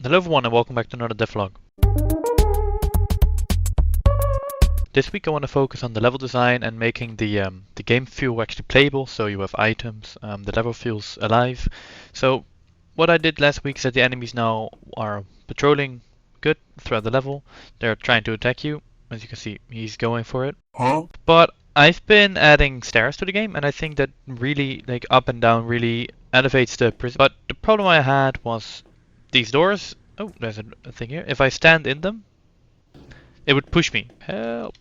Hello everyone and welcome back to another devlog. This week I want to focus on the level design and making the game feel actually playable, so you have items, the level feels alive. So what I did last week is that the enemies now are patrolling good throughout the level. They're trying to attack you. As you can see, he's going for it. But I've been adding stairs to the game, and I think that really, like, up and down really elevates the prison. But the problem I had was these doors. Oh, there's a thing here. If I stand in them, it would push me. Help.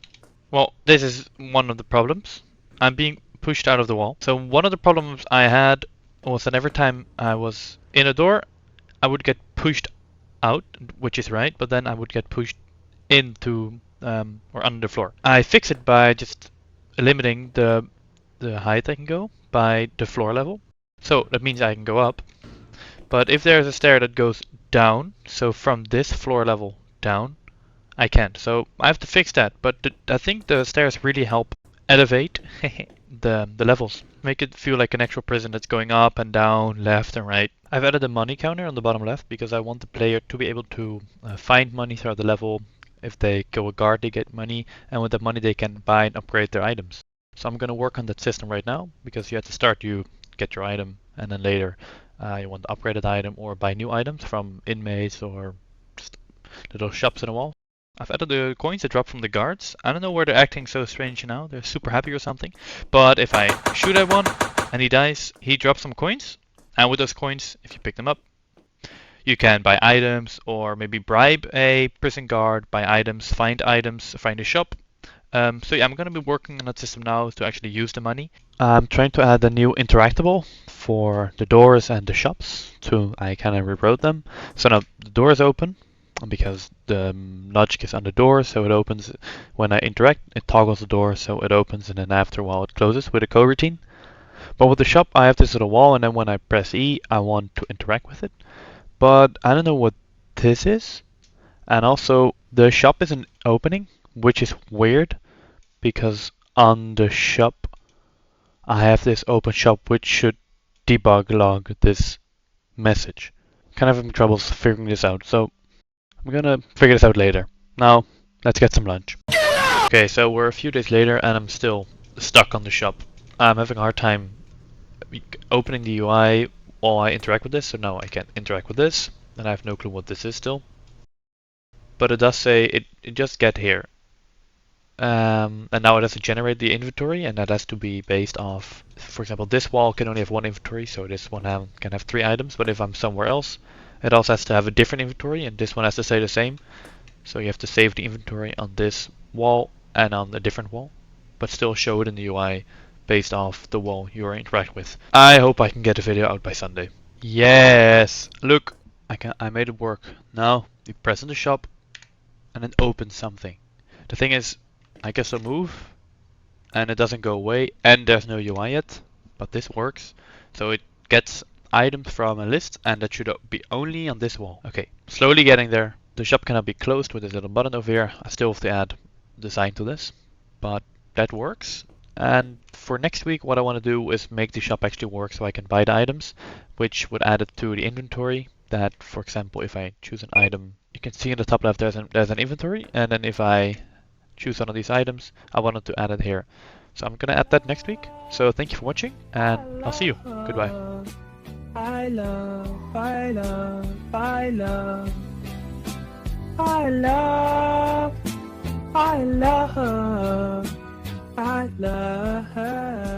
Well, this is one of the problems. I'm being pushed out of the wall. So one of the problems I had was that every time I was in a door, I would get pushed out, which is right, but then I would get pushed into or under the floor. I fix it by just limiting the height I can go by the floor level. So that means I can go up. But if there's a stair that goes down, so from this floor level down, I can't. So I have to fix that. But I think the stairs really help elevate the levels. Make it feel like an actual prison that's going up and down, left and right. I've added a money counter on the bottom left because I want the player to be able to find money throughout the level. If they go a guard, they get money, and with that money they can buy and upgrade their items. So I'm going to work on that system right now, because you at the start you get your item, and then later you want to upgrade that item or buy new items from inmates or just little shops in the wall. I've added the coins that drop from the guards. I don't know why they're acting so strange now. They're super happy or something. But if I shoot at one and he dies, he drops some coins. And with those coins, if you pick them up, you can buy items or maybe bribe a prison guard, buy items, find a shop. So yeah, I'm going to be working on that system now to actually use the money. I'm trying to add a new interactable for the doors and the shops. I kind of rewrote them. So now the door is open because the logic is on the door, so it opens when I interact. It toggles the door so it opens, and then after a while it closes with a coroutine. But with the shop, I have this little wall, and then when I press E, I want to interact with it. But I don't know what this is. And also, the shop isn't opening, which is weird, because on the shop, I have this open shop which should debug log this message. Kind of having troubles figuring this out, so I'm gonna figure this out later. Now, let's get some lunch. Okay, so we're a few days later and I'm still stuck on the shop. I'm having a hard time opening the UI while I interact with this, so now I can't interact with this, and I have no clue what this is still. But it does say it just get here. And now it has to generate the inventory, and that has to be based off, for example, this wall can only have one inventory, so this one can have 3 items, but if I'm somewhere else, it also has to have a different inventory, and this one has to stay the same. So you have to save the inventory on this wall and on a different wall, but still show it in the UI based off the wall you're interacting with. I hope I can get a video out by Sunday. Yes! Look! I made it work. Now, you press in the shop and then open something. The thing is, I guess I'll move and it doesn't go away, and there's no UI yet, but this works. So it gets items from a list, and that should be only on this wall. Okay, slowly getting there. The shop cannot be closed with this little button over here. I still have to add design to this, but that works. And for next week, what I want to do is make the shop actually work so I can buy the items, which would add it to the inventory. That, for example, if I choose an item, you can see in the top left there's an inventory, and then if I choose one of these items, I wanted to add it here. So I'm gonna add that next week. So thank you for watching, and I'll see you. Goodbye. I love, I love, I love, I love, I love, I love.